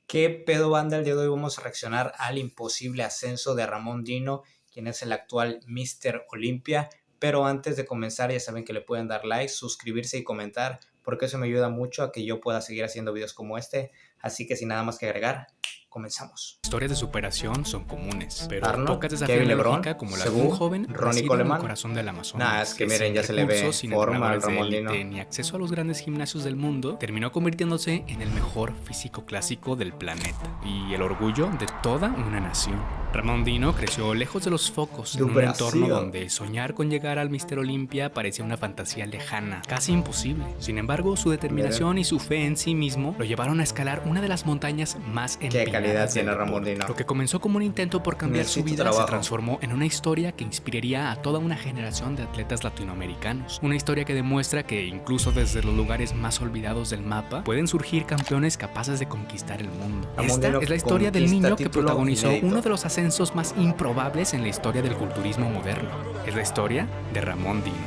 ¿Qué pedo, banda? El día de hoy vamos a reaccionar al imposible ascenso de Ramón Dino, quien es el actual Mr. Olympia. Pero antes de comenzar, ya saben que le pueden dar like, suscribirse y comentar, porque eso me ayuda mucho a que yo pueda seguir haciendo videos como este. Así que sin nada más que agregar, comenzamos. Historias de superación son comunes, pero Arnold, pocas desafían Kevin la LeBron, lógica como la de Segú, un joven Ronnie nacido en Coleman. el corazón del Amazonas. Nah, es que miren, sin ya se le ve recursos, sin forma al entrenadores de Ramón élite, Dino. ni acceso a los grandes gimnasios del mundo, terminó convirtiéndose en el mejor físico clásico del planeta y el orgullo de toda una nación. Ramón Dino creció lejos de los focos, en un entorno donde soñar con llegar al Mr. Olympia parecía una fantasía lejana, casi imposible. Sin embargo, su determinación y su fe en sí mismo lo llevaron a escalar una de las montañas más empinadas. ¿Qué calidad tiene Ramón Dino? Lo que comenzó como un intento por cambiar su vida se transformó en una historia que inspiraría a toda una generación de atletas latinoamericanos. Una historia que demuestra que incluso desde los lugares más olvidados del mapa pueden surgir campeones capaces de conquistar el mundo. Esta es la historia del niño que protagonizó uno de los ascensos más improbables en la historia del culturismo moderno. Es la historia de Ramón Dino.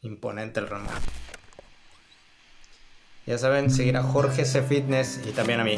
Imponente el Ramón. Ya saben, seguir a Jorge C Fitness y también a mí.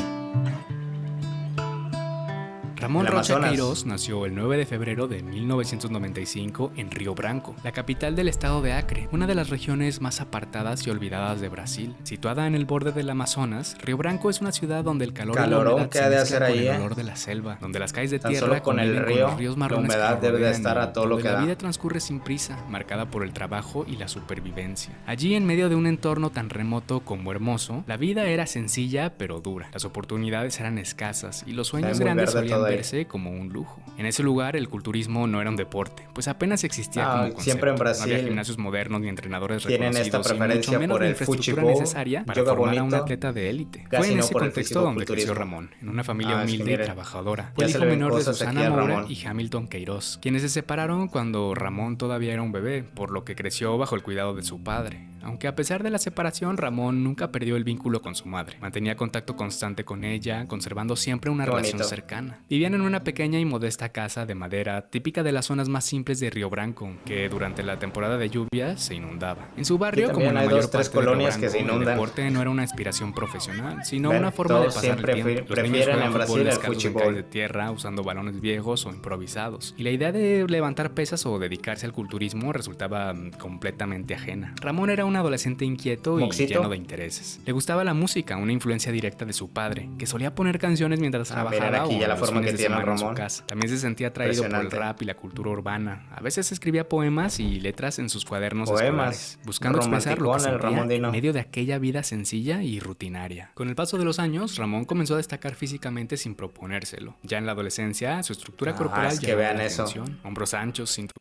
Ramón Rocha Queiroz nació el 9 de febrero de 1995 en Río Branco, la capital del estado de Acre, una de las regiones más apartadas y olvidadas de Brasil. Situada en el borde del Amazonas, Río Branco es una ciudad donde el calor y la humedad se mezclan con el olor de la selva, donde las calles de tierra conviven con los ríos marrones la humedad debe de estar a todo lo que da. La vida transcurre sin prisa, marcada por el trabajo y la supervivencia. Allí, en medio de un entorno tan remoto como hermoso, la vida era sencilla pero dura. Las oportunidades eran escasas y los sueños grandes solían verse como un lujo. En ese lugar el culturismo no era un deporte, pues apenas existía como concepto. Siempre en Brasil no había gimnasios modernos ni entrenadores tienen reconocidos esta preferencia y mucho menos por la el infraestructura fútbol, necesaria para formar a un atleta de élite. Fue en ese contexto donde creció Ramón, en una familia humilde y trabajadora. Fue el hijo menor de Susana Moura y Hamilton Queiroz, quienes se separaron cuando Ramón todavía era un bebé, por lo que creció bajo el cuidado de su padre. Aunque a pesar de la separación, Ramón nunca perdió el vínculo con su madre. Mantenía contacto constante con ella, conservando siempre una relación cercana. Vivían en una pequeña y modesta casa de madera, típica de las zonas más simples de Río Branco, que durante la temporada de lluvias se inundaba. En su barrio, como en la mayor parte de Río Branco, el deporte no era una aspiración profesional, sino una forma de pasar el tiempo. Los niños jugaban fútbol descalzos en calles de tierra, usando balones viejos o improvisados. Y la idea de levantar pesas o dedicarse al culturismo resultaba completamente ajena. Ramón era un adolescente inquieto y lleno de intereses. Le gustaba la música, una influencia directa de su padre, que solía poner canciones mientras trabajaba o la forma que tiene Ramón. En su casa. También se sentía atraído por el rap y la cultura urbana. A veces escribía poemas y letras en sus cuadernos escolares, buscando expresar lo que sentía en medio de aquella vida sencilla y rutinaria. Con el paso de los años, Ramón comenzó a destacar físicamente sin proponérselo. Ya en la adolescencia, su estructura corporal llamó la atención. Hombros anchos, cintura.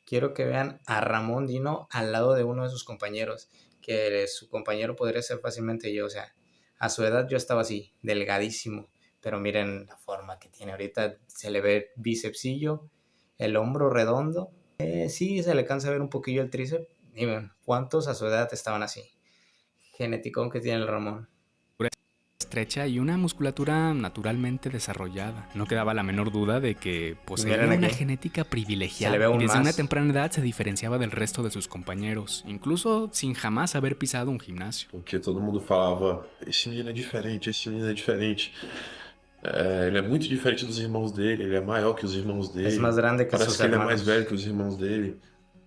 Quiero que vean a Ramón Dino al lado de uno de sus compañeros, que su compañero podría ser fácilmente yo. O sea, a su edad yo estaba así, delgadísimo, pero miren la forma que tiene ahorita. Se le ve bicepsillo, el hombro redondo, sí se le cansa ver un poquillo el tríceps. Miren, ¿cuántos a su edad estaban así? Geneticón que tiene el Ramón. Estrecha y una musculatura naturalmente desarrollada. No quedaba la menor duda de que poseía una genética privilegiada y desde una temprana edad se diferenciaba del resto de sus compañeros, incluso sin jamás haber pisado un gimnasio. Porque todo mundo falava, esse menino é diferente, esse menino é diferente. Ele é muito diferente dos irmãos dele, ele é maior que os irmãos dele. Es más grande que parece sus que ele é hermanos. mais velho que os irmãos dele.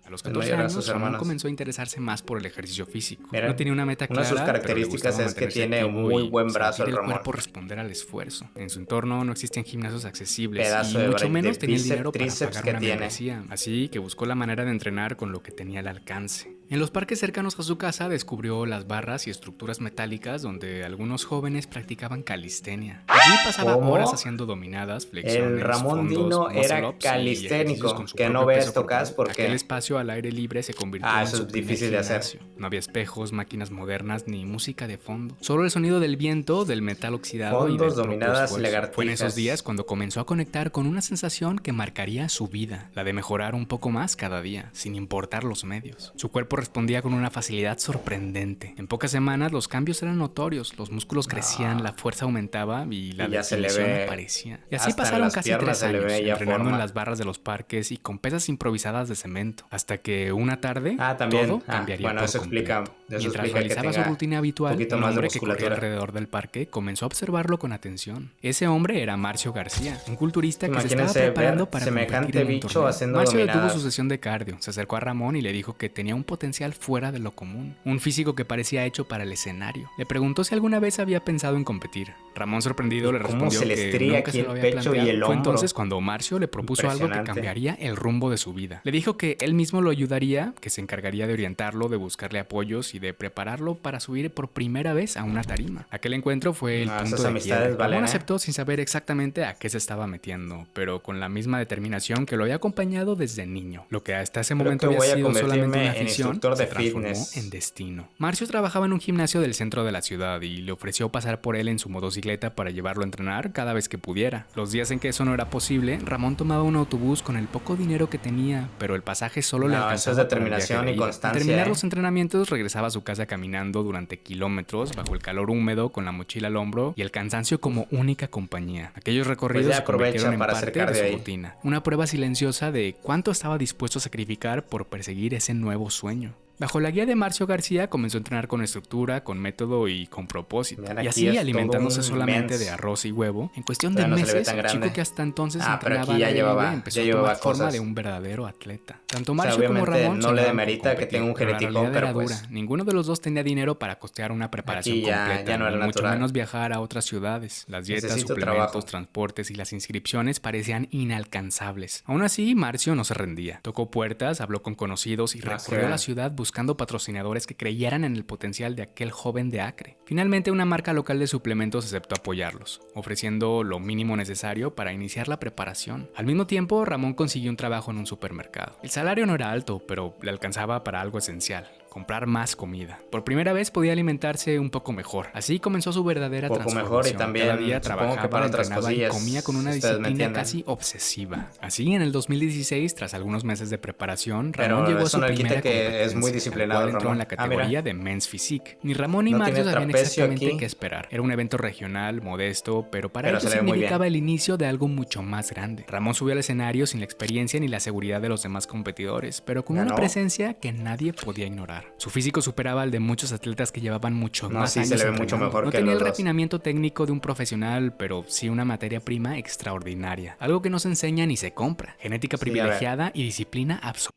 A los 14 años, Ramón comenzó a interesarse más por el ejercicio físico. Miren, no tenía una meta clara, una de sus características es que tiene un muy buen brazo el Ramón. El cuerpo responder al esfuerzo. En su entorno no existían gimnasios accesibles Pedazo y mucho menos tenía el dinero para pagar una membresía. Así que buscó la manera de entrenar con lo que tenía al alcance. En los parques cercanos a su casa descubrió las barras y estructuras metálicas donde algunos jóvenes practicaban calistenia. Allí pasaba horas haciendo dominadas, flexiones, el Ramón Dino era calisténico, que no ve esto casi porque aquel espacio al aire libre se convirtió en eso su es difícil de hacer. No había espejos, máquinas modernas ni música de fondo. Solo el sonido del viento, del metal oxidado y del dominadas y lagartijas. Fue en esos días cuando comenzó a conectar con una sensación que marcaría su vida, la de mejorar un poco más cada día, sin importar los medios. Su cuerpo cuerpo respondía con una facilidad sorprendente. En pocas semanas los cambios eran notorios, los músculos crecían, la fuerza aumentaba y la definición aparecía. Y así pasaron casi 3 años, entrenando en las barras de los parques y con pesas improvisadas de cemento, hasta que una tarde todo cambiaría por completo. Mientras realizaba su rutina habitual, un hombre que corría alrededor del parque comenzó a observarlo con atención. Ese hombre era Marcio García, un culturista que se estaba preparando para competir en un torneo. Marcio detuvo su sesión de cardio, se acercó a Ramón y le dijo que tenía un potencial fuera de lo común, un físico que parecía hecho para el escenario. Le preguntó si alguna vez había pensado en competir. Ramón, sorprendido, le respondió que nunca se lo había planteado. Fue entonces cuando Marcio le propuso algo que cambiaría el rumbo de su vida. Le dijo que él mismo lo ayudaría, que se encargaría de orientarlo, de buscarle apoyos y de prepararlo para subir por primera vez a una tarima. Aquel encuentro fue el punto de quiebre. Ramón aceptó sin saber exactamente a qué se estaba metiendo, pero con la misma determinación que lo había acompañado desde niño. Lo que hasta ese momento había sido solamente una afición, se transformó en destino. Marcio trabajaba en un gimnasio del centro de la ciudad y le ofreció pasar por él en su motocicleta para llevarlo a entrenar cada vez que pudiera. Los días en que eso no era posible, Ramón tomaba un autobús con el poco dinero que tenía, pero el pasaje solo le alcanzaba. Eso es determinación y constancia. Al terminar los entrenamientos, regresaba a su casa caminando durante kilómetros, bajo el calor húmedo, con la mochila al hombro y el cansancio como única compañía. Aquellos recorridos se convirtieron en parte de su rutina, una prueba silenciosa de cuánto estaba dispuesto a sacrificar por perseguir ese nuevo sueño. Bajo la guía de Marcio García comenzó a entrenar con estructura, con método y con propósito. Y así, alimentándose solamente de arroz y huevo, en cuestión de meses, el chico que hasta entonces entrenaba empezó a tomar forma de un verdadero atleta. Tanto Marcio como Ramón no le demerita que tenga un genético, pero pues ninguno de los dos tenía dinero para costear una preparación completa, ni mucho menos viajar a otras ciudades. Las dietas, suplementos, transportes y las inscripciones parecían inalcanzables. Aún así, Marcio no se rendía. Tocó puertas, habló con conocidos y recorrió la ciudad buscando patrocinadores que creyeran en el potencial de aquel joven de Acre. Finalmente, una marca local de suplementos aceptó apoyarlos, ofreciendo lo mínimo necesario para iniciar la preparación. Al mismo tiempo, Ramón consiguió un trabajo en un supermercado. El salario no era alto, pero le alcanzaba para algo esencial: comprar más comida. Por primera vez podía alimentarse un poco mejor. Así comenzó su verdadera transformación. Mejor, y también cada día trabajaba, entrenaba y comía con una disciplina casi obsesiva. Así, en el 2016, tras algunos meses de preparación, Ramón llegó a su primera competencia, es muy disciplinado, el cual entró en la categoría de Men's Physique. Ni Ramón ni Marcio sabían exactamente qué esperar. Era un evento regional, modesto, pero para ellos significaba el inicio de algo mucho más grande. Ramón subió al escenario sin la experiencia ni la seguridad de los demás competidores, pero con una presencia que nadie podía ignorar. Su físico superaba al de muchos atletas que llevaban mucho más años. Se le ve mucho mejor no que tenía los el refinamiento técnico de un profesional, pero sí una materia prima extraordinaria. Algo que no se enseña ni se compra. Genética privilegiada y disciplina absoluta.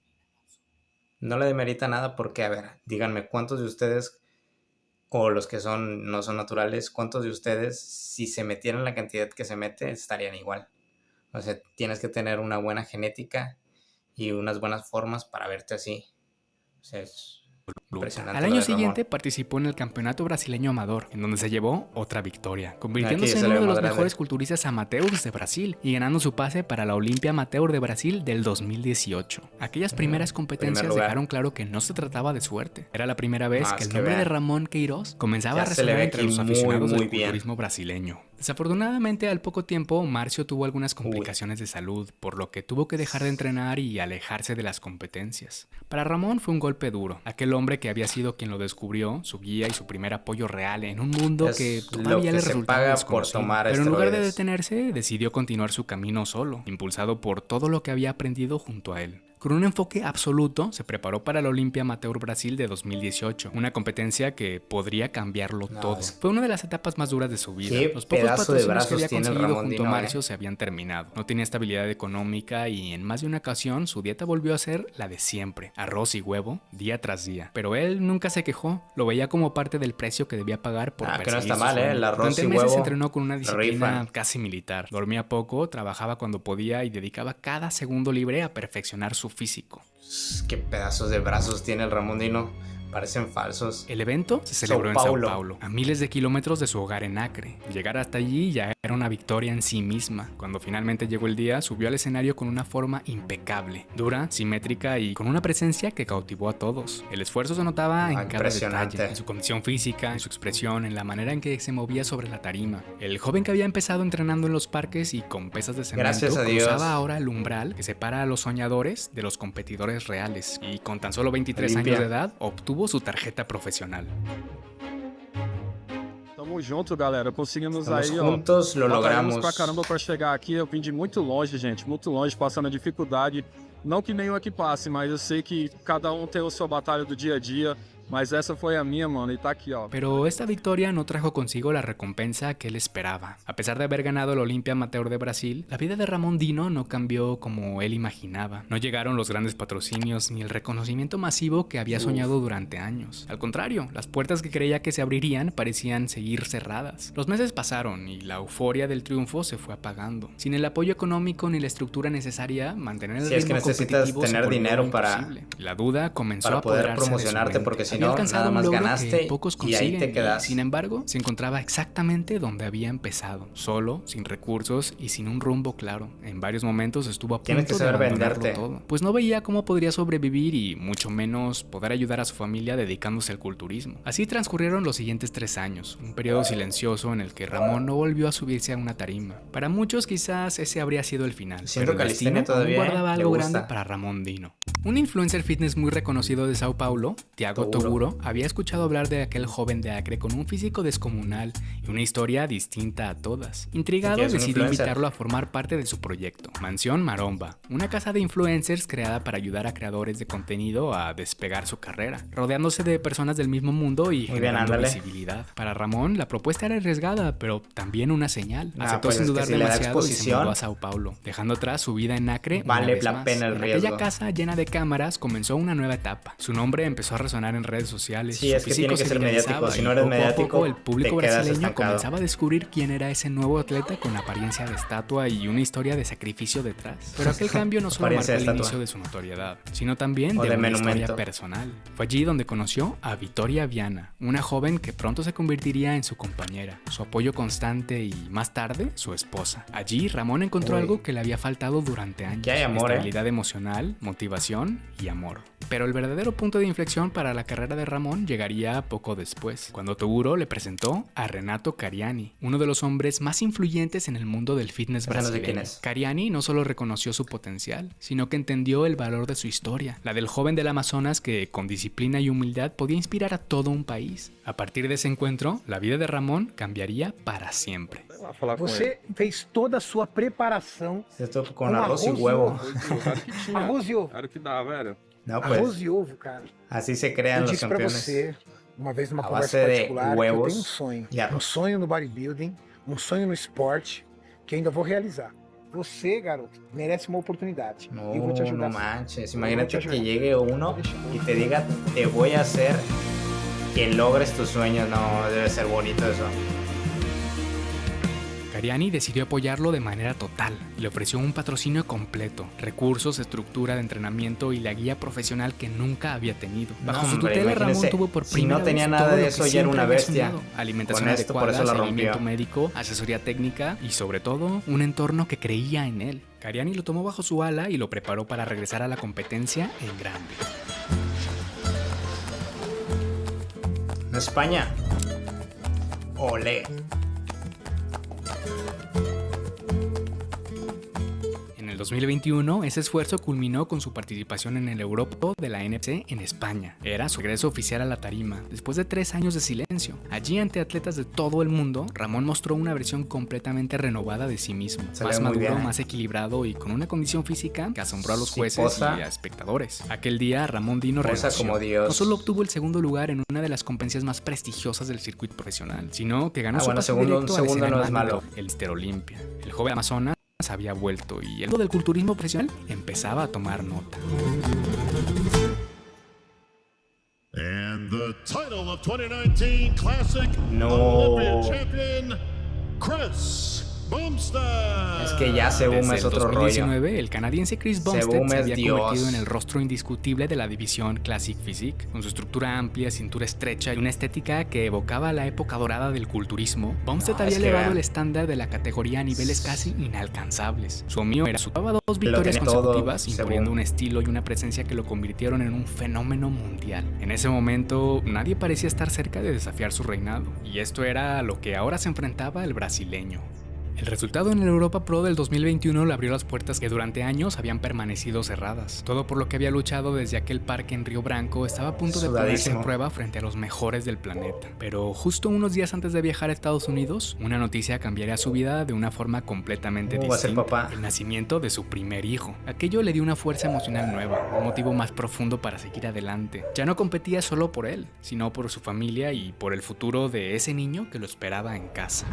No le demerita nada porque, a ver, díganme, ¿cuántos de ustedes, o los que no son naturales, cuántos de ustedes, si se metieran la cantidad que se mete, estarían igual? O sea, tienes que tener una buena genética y unas buenas formas para verte así. O sea, es al año siguiente participó en el Campeonato Brasileño Amador, en donde se llevó otra victoria, convirtiéndose en uno de los mejores culturistas amateurs de Brasil y ganando su pase para la Olimpia Amateur de Brasil del 2018. Aquellas primeras competencias dejaron claro que no se trataba de suerte. Era la primera vez que el nombre de Ramón Queiroz comenzaba a resonar entre los aficionados del culturismo brasileño. Desafortunadamente, al poco tiempo, Marcio tuvo algunas complicaciones de salud, por lo que tuvo que dejar de entrenar y alejarse de las competencias. Para Ramón fue un golpe duro. Aquel hombre que había sido quien lo descubrió, su guía y su primer apoyo real en un mundo que todavía le resultaba desconocido. Pero en lugar de detenerse, decidió continuar su camino solo, impulsado por todo lo que había aprendido junto a él. Con un enfoque absoluto, se preparó para la Olimpia Amateur Brasil de 2018, una competencia que podría cambiarlo todo. Fue una de las etapas más duras de su vida. Los pocos patrocinios que había conseguido junto a Marcio se habían terminado. No tenía estabilidad económica y en más de una ocasión su dieta volvió a ser la de siempre: arroz y huevo, día tras día. Pero él nunca se quejó, lo veía como parte del precio que debía pagar por perseguir que no está mal, el arroz Durante y meses huevo entrenó con una disciplina casi militar. Dormía poco, trabajaba cuando podía y dedicaba cada segundo libre a perfeccionar su físico. Qué pedazos de brazos tiene el Ramón Dino. Parecen falsos. El evento se celebró en Sao Paulo, a miles de kilómetros de su hogar en Acre. Llegar hasta allí ya era una victoria en sí misma. Cuando finalmente llegó el día, subió al escenario con una forma impecable, dura, simétrica y con una presencia que cautivó a todos. El esfuerzo se notaba en cada detalle, en su condición física, en su expresión, en la manera en que se movía sobre la tarima. El joven que había empezado entrenando en los parques y con pesas de cemento cruzaba ahora el umbral que separa a los soñadores de los competidores reales, y con tan solo 23 años de edad obtuvo su tarjeta profesional. Tamo junto, galera. Conseguimos Estamos aí, juntos, ó. Lo logramos. Pra caramba pra chegar aqui. Eu vim de muito longe, gente. Muito longe, passando dificuldade. Não que nenhum aqui passe, mas eu sei que cada tem a sua batalha do dia a dia. Mas esa fue a mía, mano, y está aquí, ó. Pero esta victoria no trajo consigo la recompensa que él esperaba. A pesar de haber ganado el Olimpia Amateur de Brasil, la vida de Ramón Dino no cambió como él imaginaba. No llegaron los grandes patrocinios ni el reconocimiento masivo que había soñado durante años. Al contrario, las puertas que creía que se abrirían parecían seguir cerradas. Los meses pasaron y la euforia del triunfo se fue apagando. Sin el apoyo económico ni la estructura necesaria, mantener el ritmo competitivo tener dinero para la duda comenzó a poder promocionarte, porque si no, nada más ganaste pocos y ahí te quedas. Sin embargo, se encontraba exactamente donde había empezado, solo, sin recursos y sin un rumbo claro. En varios momentos estuvo a punto de abandonarlo todo, pues no veía cómo podría sobrevivir y mucho menos poder ayudar a su familia dedicándose al culturismo. Así transcurrieron los siguientes 3 años, un periodo silencioso en el que Ramón no volvió a subirse a una tarima. Para muchos quizás ese habría sido el final, pero el destino aún guardaba algo grande para Ramón Dino. Un influencer fitness muy reconocido de Sao Paulo, Thiago Toguro, había escuchado hablar de aquel joven de Acre con un físico descomunal y una historia distinta a todas. Intrigado, decidió invitarlo a formar parte de su proyecto, Mansión Maromba, una casa de influencers creada para ayudar a creadores de contenido a despegar su carrera, rodeándose de personas del mismo mundo y generando visibilidad. Para Ramón, la propuesta era arriesgada, pero también una señal. Aceptó sin dudar demasiado y se mudó a Sao Paulo, dejando atrás su vida en Acre. Vale la pena el riesgo. En aquella casa llena de cámaras comenzó una nueva etapa. Su nombre empezó a resonar en redes sociales. Sí, es que tiene que ser mediático. Si no eres mediático, el público brasileño comenzaba a descubrir quién era ese nuevo atleta con apariencia de estatua y una historia de sacrificio detrás. Pero aquel cambio no solo marcó el inicio de su notoriedad, sino también de una historia personal. Fue allí donde conoció a Vitória Viana, una joven que pronto se convertiría en su compañera, su apoyo constante y, más tarde, su esposa. Allí, Ramón encontró algo que le había faltado durante años: estabilidad emocional, motivación y amor. Pero el verdadero punto de inflexión para la carrera de Ramón llegaría poco después, cuando Toguro le presentó a Renato Cariani, uno de los hombres más influyentes en el mundo del fitness brasileño. Cariani no solo reconoció su potencial, sino que entendió el valor de su historia, la del joven del Amazonas que, con disciplina y humildad, podía inspirar a todo un país. A partir de ese encuentro, la vida de Ramón cambiaría para siempre. Você fez toda a sua preparação com arroz e huevo. Arroz e ovo. Claro que dá, velho. No, pues, arroz e ovo, cara. Así se crean los campeones. Você, uma vez numa a conversa particular, que eu tenho um sonho. Um sonho no bodybuilding, um sonho no esporte, que ainda vou realizar. Você, garoto, merece uma oportunidade. No, eu vou te ajudar. No manches. Imagínate que llegue uno y te diga, te voy a hacer que logres tus sueños. No, debe ser bonito eso. Cariani decidió apoyarlo de manera total. Le ofreció un patrocinio completo, recursos, estructura de entrenamiento y la guía profesional que nunca había tenido. Bajo su tutela, Ramón tuvo por primera vez, si no tenía nada de eso, ya era una bestia. Alimentación adecuada, seguimiento médico, asesoría técnica y, sobre todo, un entorno que creía en él. Cariani lo tomó bajo su ala y lo preparó para regresar a la competencia en grande. España. Olé. En el 2021, ese esfuerzo culminó con su participación en el Europe de la NFC en España. Era su regreso oficial a la tarima, después de 3 años de silencio. Allí, ante atletas de todo el mundo, Ramón mostró una versión completamente renovada de sí mismo. Más maduro, más equilibrado y con una condición física que asombró a los jueces y a espectadores. Aquel día, Ramón Dino renunció. No solo obtuvo el segundo lugar en una de las competencias más prestigiosas del circuito profesional, sino que ganó su pase directo al escenario, el Mr. Olimpia. El joven Amazonas había vuelto y el mundo del culturismo profesional empezaba a tomar nota. And the title of 2019 Classic Olympian champion, Chris Es que ya Sebum es otro 2019, rollo. El canadiense Chris Bumstead se había convertido en el rostro indiscutible de la división Classic Physique. Con su estructura amplia, cintura estrecha y una estética que evocaba la época dorada del culturismo, Bumstead había elevado el estándar de la categoría a niveles casi inalcanzables. Su mío era superaba 2 victorias consecutivas, imponiendo un estilo y una presencia que lo convirtieron en un fenómeno mundial. En ese momento, nadie parecía estar cerca de desafiar su reinado, y esto era a lo que ahora se enfrentaba el brasileño. El resultado en el Europa Pro del 2021 le abrió las puertas que durante años habían permanecido cerradas. Todo por lo que había luchado desde aquel parque en Río Branco estaba a punto de ponerse en prueba frente a los mejores del planeta. Pero justo unos días antes de viajar a Estados Unidos, una noticia cambiaría su vida de una forma completamente distinta. El nacimiento de su primer hijo. Aquello le dio una fuerza emocional nueva, un motivo más profundo para seguir adelante. Ya no competía solo por él, sino por su familia y por el futuro de ese niño que lo esperaba en casa.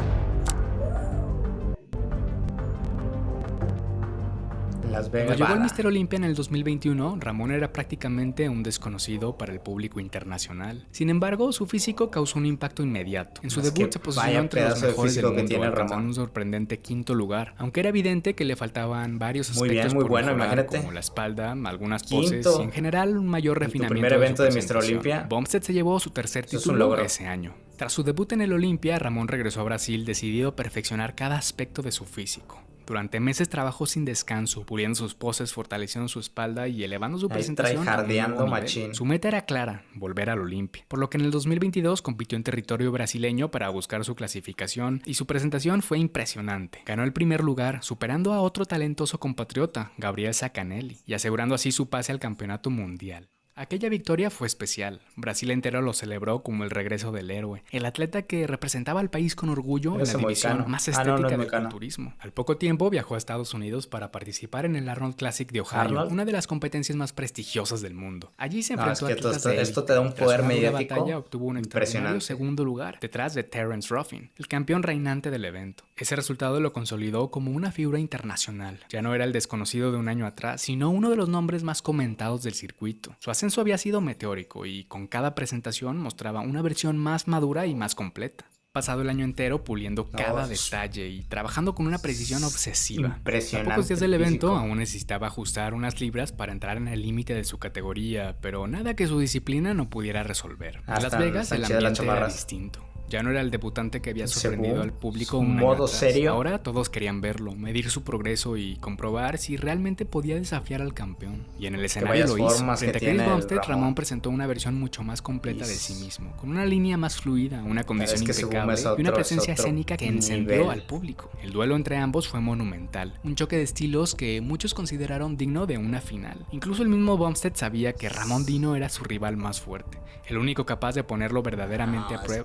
Cuando llegó al Mr. Olympia en el 2021, Ramón era prácticamente un desconocido para el público internacional. Sin embargo, su físico causó un impacto inmediato. En su debut se posicionó entre los mejores del mundo, alcanzando un sorprendente 5º lugar, aunque era evidente que le faltaban varios aspectos por mejorar, como la espalda, algunas poses y en general un mayor refinamiento de su presentación. Bumstead se llevó su tercer título ese año. Tras su debut en el Olympia, Ramón regresó a Brasil decidido a perfeccionar cada aspecto de su físico. Durante meses trabajó sin descanso, puliendo sus poses, fortaleciendo su espalda y elevando su presentación a un nuevo nivel. Su meta era clara, volver al Olympia, por lo que en el 2022 compitió en territorio brasileño para buscar su clasificación y su presentación fue impresionante. Ganó el primer lugar, superando a otro talentoso compatriota, Gabriel Sacanelli, y asegurando así su pase al campeonato mundial. Aquella victoria fue especial. Brasil entero lo celebró como el regreso del héroe, el atleta que representaba al país con orgullo en la división más estética del culturismo. Al poco tiempo viajó a Estados Unidos para participar en el Arnold Classic de Ohio, una de las competencias más prestigiosas del mundo. Allí se enfrentó a atletas de élite. Esto te da un poder mediático batalla, obtuvo un extraordinario segundo lugar, detrás de Terence Ruffin, el campeón reinante del evento. Ese resultado lo consolidó como una figura internacional. Ya no era el desconocido de un año atrás, sino uno de los nombres más comentados del circuito. Su ascenso había sido meteórico y con cada presentación mostraba una versión más madura y más completa. Pasado el año entero puliendo cada detalle y trabajando con una precisión obsesiva. Impresionante. A pocos días del evento aún necesitaba ajustar unas libras para entrar en el límite de su categoría, pero nada que su disciplina no pudiera resolver. En Las Vegas el ambiente era distinto. Ya no era el debutante que había sorprendido al público un año atrás. ¿Serio? Ahora todos querían verlo, medir su progreso y comprobar si realmente podía desafiar al campeón. Y en el escenario lo hizo. Frente a Chris Bumstead, Ramón presentó una versión mucho más completa de sí mismo, con una línea más fluida, una condición impecable y una presencia escénica que encendió al público. El duelo entre ambos fue monumental, un choque de estilos que muchos consideraron digno de una final. Incluso el mismo Bumstead sabía que Ramón Dino era su rival más fuerte, el único capaz de ponerlo verdaderamente a prueba.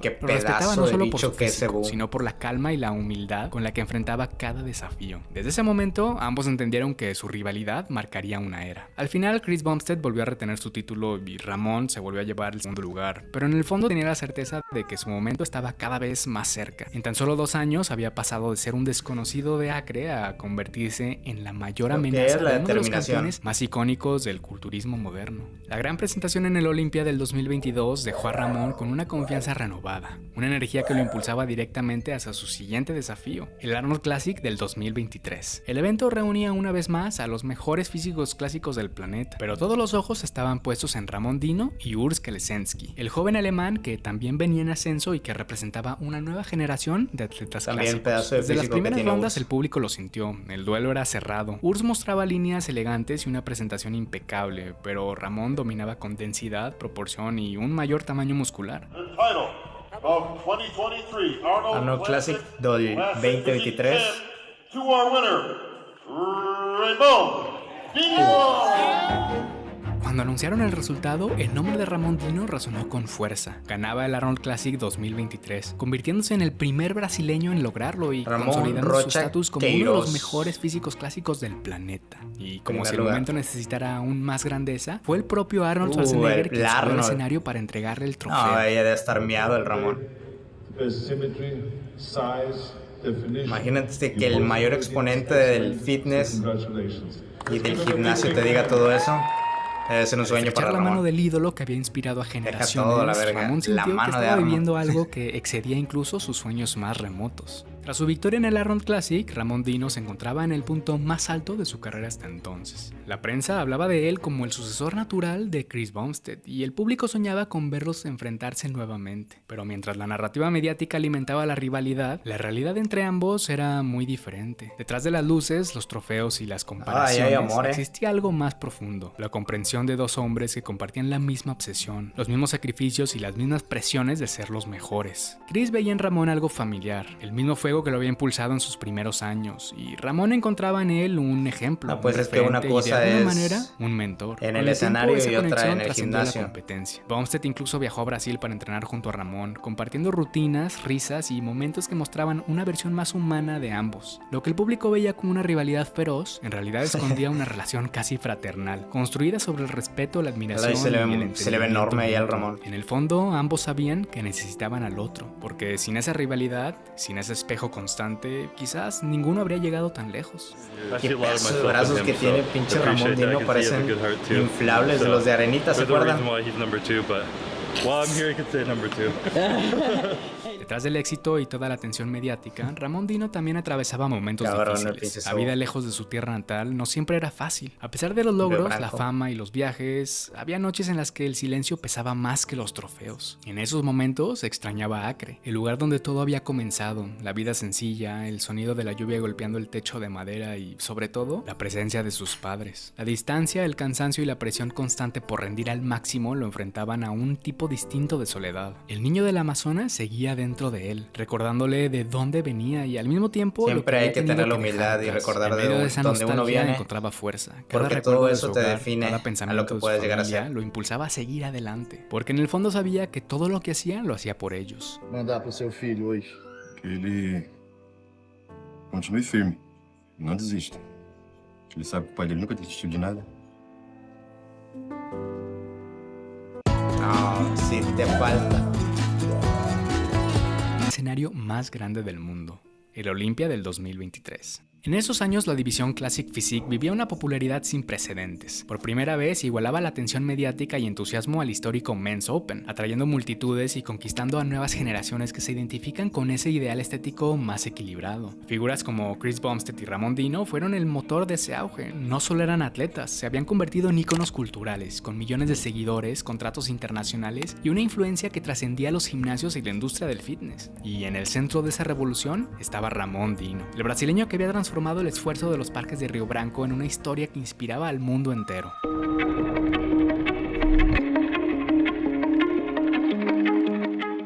Respetaba no solo por su físico, sino por la calma y la humildad con la que enfrentaba cada desafío. Desde ese momento, ambos entendieron que su rivalidad marcaría una era. Al final, Chris Bumstead volvió a retener su título y Ramón se volvió a llevar el segundo lugar, pero en el fondo tenía la certeza de que su momento estaba cada vez más cerca. En tan solo 2 años había pasado de ser un desconocido de Acre a convertirse en la mayor amenaza de uno de los campeones más icónicos del culturismo moderno. La gran presentación en el Olympia del 2022 dejó a Ramón con una confianza renovada, una energía que lo impulsaba directamente hacia su siguiente desafío, el Arnold Classic del 2023. El evento reunía una vez más a los mejores físicos clásicos del planeta, pero todos los ojos estaban puestos en Ramón Dino y Urs Kelesensky, el joven alemán que también venía en ascenso y que representaba una nueva generación de atletas clásicos. Desde las primeras rondas el público lo sintió, el duelo era cerrado. Urs mostraba líneas elegantes y una presentación impecable, pero Ramón dominaba con densidad, proporción y un mayor tamaño muscular. Arnold Classic del 2023. Cuando anunciaron el resultado, el nombre de Ramón Dino resonó con fuerza. Ganaba el Arnold Classic 2023, convirtiéndose en el primer brasileño en lograrlo y consolidando su estatus como uno de los mejores físicos clásicos del planeta. Y como si el momento necesitara aún más grandeza, fue el propio Arnold Schwarzenegger quien subió al escenario para entregarle el trofeo. No, ella debe estar miado el Ramón. Imagínate que el mayor exponente del fitness y del gimnasio te diga todo eso. Debe ser un sueño para Ramón. La mano del ídolo que había inspirado a generaciones, Ramón sintió que estaba viviendo algo que excedía incluso sus sueños más remotos. Tras su victoria en el Arnold Classic, Ramón Dino se encontraba en el punto más alto de su carrera hasta entonces. La prensa hablaba de él como el sucesor natural de Chris Bumstead y el público soñaba con verlos enfrentarse nuevamente. Pero mientras la narrativa mediática alimentaba la rivalidad, la realidad entre ambos era muy diferente. Detrás de las luces, los trofeos y las comparaciones, existía algo más profundo: la comprensión de dos hombres que compartían la misma obsesión, los mismos sacrificios y las mismas presiones de ser los mejores. Chris veía en Ramón algo familiar, el mismo fuego que lo había impulsado en sus primeros años, y Ramón encontraba en él un ejemplo, pues es que una cosa y de alguna es manera un mentor. En el escenario y otra en el gimnasio. La competencia. Bumstead incluso viajó a Brasil para entrenar junto a Ramón, compartiendo rutinas, risas y momentos que mostraban una versión más humana de ambos. Lo que el público veía como una rivalidad feroz, en realidad escondía una relación casi fraternal, construida sobre el respeto, la admiración se le ve enorme ahí al Ramón. En el fondo, ambos sabían que necesitaban al otro, porque sin esa rivalidad, sin ese espejo constante, quizás ninguno habría llegado tan lejos. Qué pedazo de brazos que tiene pinche Ramón Dino, parecen inflables de los de Arenita, ¿se acuerdan? Detrás del éxito y toda la atención mediática, Ramón Dino también atravesaba momentos difíciles. La vida lejos de su tierra natal no siempre era fácil. A pesar de los logros, la fama y los viajes, había noches en las que el silencio pesaba más que los trofeos. En esos momentos extrañaba Acre, el lugar donde todo había comenzado, la vida sencilla, el sonido de la lluvia golpeando el techo de madera y, sobre todo, la presencia de sus padres. La distancia, el cansancio y la presión constante por rendir al máximo lo enfrentaban a un tipo distinto de soledad. El niño del Amazonas seguía dentro de él, recordándole de dónde venía y al mismo tiempo siempre hay que tener la humildad y recordar de dónde uno viene, encontraba fuerza. Porque todo eso te define a lo que puedes llegar a ser. Lo impulsaba a seguir adelante, porque en el fondo sabía que todo lo que hacía lo hacía por ellos. Mandar pro seu filho hoje Que ele continue firme, não desista. Ele sabe que o pai dele nunca desistiu de nada. No, sí te falta. El escenario más grande del mundo, el Olympia del 2023. En esos años la división Classic Physique vivía una popularidad sin precedentes. Por primera vez igualaba la atención mediática y entusiasmo al histórico Men's Open, atrayendo multitudes y conquistando a nuevas generaciones que se identifican con ese ideal estético más equilibrado. Figuras como Chris Bumstead y Ramón Dino fueron el motor de ese auge. No solo eran atletas, se habían convertido en íconos culturales, con millones de seguidores, contratos internacionales y una influencia que trascendía los gimnasios y la industria del fitness. Y en el centro de esa revolución estaba Ramón Dino, el brasileño que había transformado el esfuerzo de los parques de Río Branco en una historia que inspiraba al mundo entero.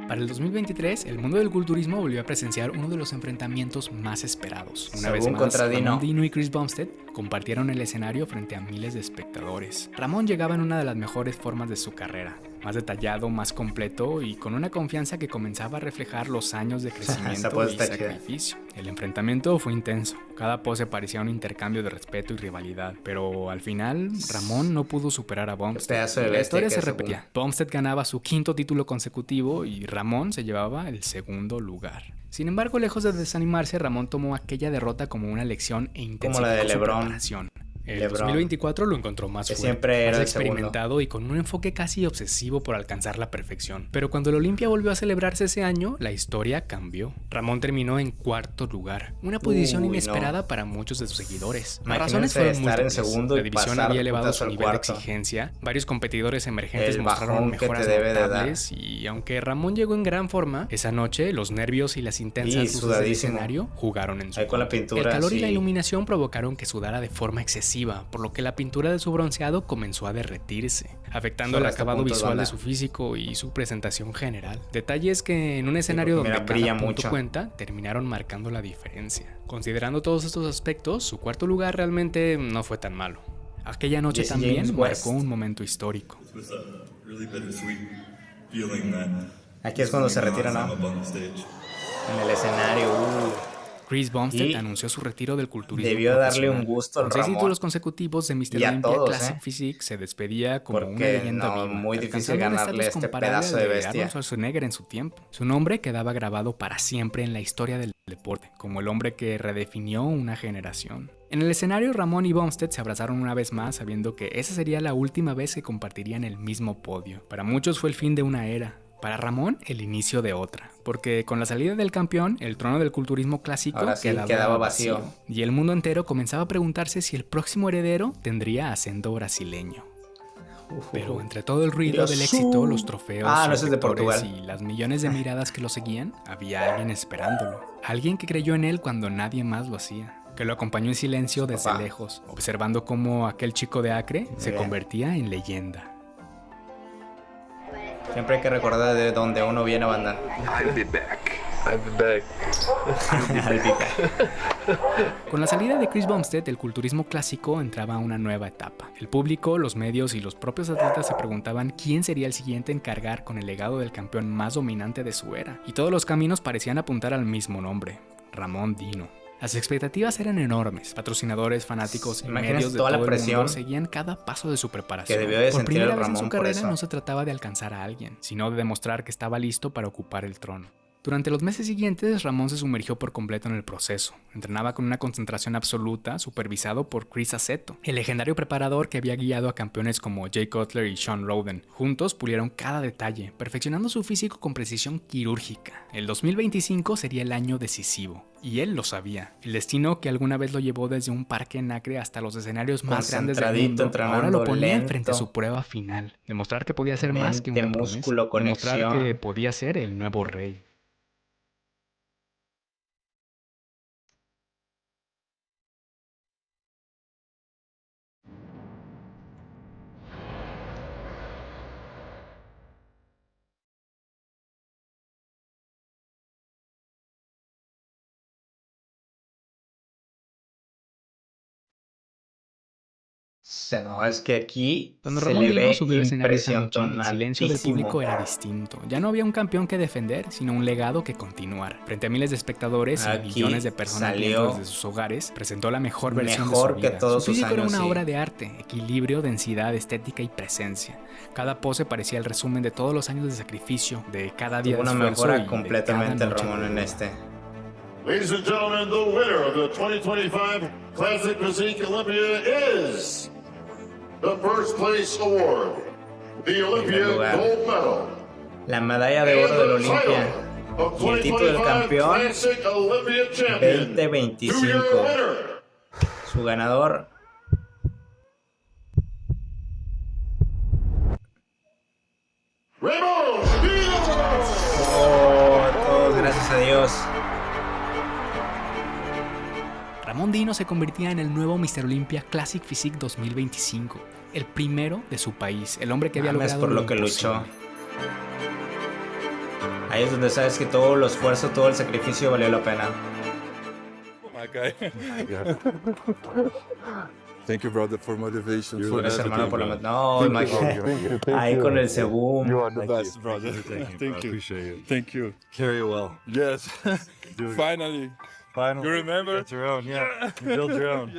Para el 2023, el mundo del culturismo volvió a presenciar uno de los enfrentamientos más esperados. Una vez más, Ramón Dino y Chris Bumstead compartieron el escenario frente a miles de espectadores. Ramón llegaba en una de las mejores formas de su carrera, más detallado, más completo y con una confianza que comenzaba a reflejar los años de crecimiento y sacrificio. El enfrentamiento fue intenso, cada pose parecía un intercambio de respeto y rivalidad, pero al final Ramón no pudo superar a Bumstead. La historia se repetía. Bumstead ganaba su 5º título consecutivo y Ramón se llevaba el 2º lugar. Sin embargo, lejos de desanimarse, Ramón tomó aquella derrota como una lección e intensificó su preparación. El 2024 lo encontró más fuerte, más experimentado y con un enfoque casi obsesivo por alcanzar la perfección. Pero cuando el Olympia volvió a celebrarse ese año, la historia cambió. Ramón terminó en 4º lugar, una posición inesperada para muchos de sus seguidores. Las razones fueron múltiples. La división había elevado su nivel de exigencia, varios competidores emergentes mostraron mejoras notables y aunque Ramón llegó en gran forma, esa noche los nervios y las intensas luces del escenario jugaron en su contra. El calor y la iluminación provocaron que sudara de forma excesiva, por lo que la pintura de su bronceado comenzó a derretirse, afectando el acabado visual de su físico y su presentación general. Detalles que en un escenario donde cada punto cuenta, terminaron marcando la diferencia. Considerando todos estos aspectos, su 4º lugar realmente no fue tan malo. Aquella noche también marcó un momento histórico. Aquí es cuando se retira, ¿no? En el escenario. Chris Bumstead anunció su retiro del culturismo. Debió darle un gusto al Ramón. Con 6 títulos consecutivos de Mr. Olympia Classic Physique se despedía como una leyenda viva. Muy difícil ganarle a este pedazo de bestia. Arnold Schwarzenegger en su tiempo. Su nombre quedaba grabado para siempre en la historia del deporte, como el hombre que redefinió una generación. En el escenario, Ramón y Bumstead se abrazaron una vez más, sabiendo que esa sería la última vez que compartirían el mismo podio. Para muchos fue el fin de una era. Para Ramón, el inicio de otra, porque con la salida del campeón, el trono del culturismo clásico quedaba vacío. Y el mundo entero comenzaba a preguntarse si el próximo heredero tendría acento brasileño. Pero entre todo el ruido del éxito, los trofeos, los sectores y las millones de miradas que lo seguían, había alguien esperándolo. Alguien que creyó en él cuando nadie más lo hacía. Que lo acompañó en silencio desde lejos, observando cómo aquel chico de Acre se convertía en leyenda. Siempre hay que recordar de dónde uno viene, banda. I'll be back. I'll be back. Con la salida de Chris Bumstead, el culturismo clásico entraba a una nueva etapa. El público, los medios y los propios atletas se preguntaban quién sería el siguiente en cargar con el legado del campeón más dominante de su era. Y todos los caminos parecían apuntar al mismo nombre, Ramón Dino. Las expectativas eran enormes. Patrocinadores, fanáticos y medios de todo el mundo seguían cada paso de su preparación. Que debió de por sentir primera el vez en Ramón su por carrera eso. no se trataba de alcanzar a alguien, sino de demostrar que estaba listo para ocupar el trono. Durante los meses siguientes, Ramón se sumergió por completo en el proceso. Entrenaba con una concentración absoluta, supervisado por Chris Aceto, el legendario preparador que había guiado a campeones como Jay Cutler y Sean Roden. Juntos pulieron cada detalle, perfeccionando su físico con precisión quirúrgica. El 2025 sería el año decisivo, y él lo sabía. El destino que alguna vez lo llevó desde un parque en Acre hasta los escenarios más grandes del mundo, ahora lo ponía frente a su prueba final. Demostrar que podía ser más que un músculo, conexión. Demostrar que podía ser el nuevo rey. No, es que aquí Cuando se Ramón le Dino ve subió al escenario esa noche, el silencio del impresionantísimo. público era distinto. Ya no había un campeón que defender, sino un legado que continuar. Frente a miles de espectadores y Aquí millones de personas salió viendo desde sus hogares, presentó la mejor versión mejor de su que vida. todos Su sus físico era años, una sí. obra de arte, equilibrio, densidad, estética y presencia. Cada pose parecía el resumen de todos los años de sacrificio, de cada día Tuvo de una esfuerzo mejora y de completamente cada el noche Ramón de en dolor. este. Ladies and gentlemen, the winner of the 2025 Classic Physique Olympia is the first place award, the Olympia lugar. Gold Medal, La medalla de oro del and the Olimpia title of y el título del 2025 campeón Classic Olympia Champion. 2025. To your winner, Su ganador, Ramón Dino. todos gracias a Dios. Ramón Dino se convertía en el nuevo Mr. Olympia Classic Physique 2025, el primero de su país, el hombre que había Mames logrado por lo que imposible. luchó. Ahí es donde sabes que todo el esfuerzo, todo el sacrificio valió la pena. Thank you, brother, for motivation. Gracias, hermano, por la... No, imagínate. Ahí con el Sebum. You are the best, brother. Thank you. Appreciate it. Thank you. Carry it well. Yes. Finally. Finally. You remember? Get your own, yeah. You build your own.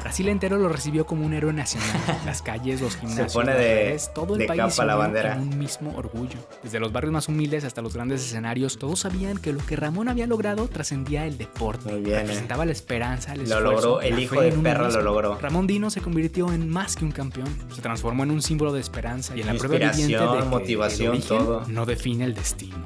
Brasil entero lo recibió como un héroe nacional. Las calles, los gimnasios, pone las de- redes, todo el de país capa se la unió bandera. con un mismo orgullo. Desde los barrios más humildes hasta los grandes escenarios, todos sabían que lo que Ramón había logrado trascendía el deporte. Muy bien, Representaba la esperanza, el Lo esfuerzo, logró, el la hijo fe de en uno perra mismo. lo logró. Ramón Dino se convirtió en más que un campeón. Se transformó en un símbolo de esperanza y en la prueba viviente de Inspiración, que motivación, el origen todo. no define el destino.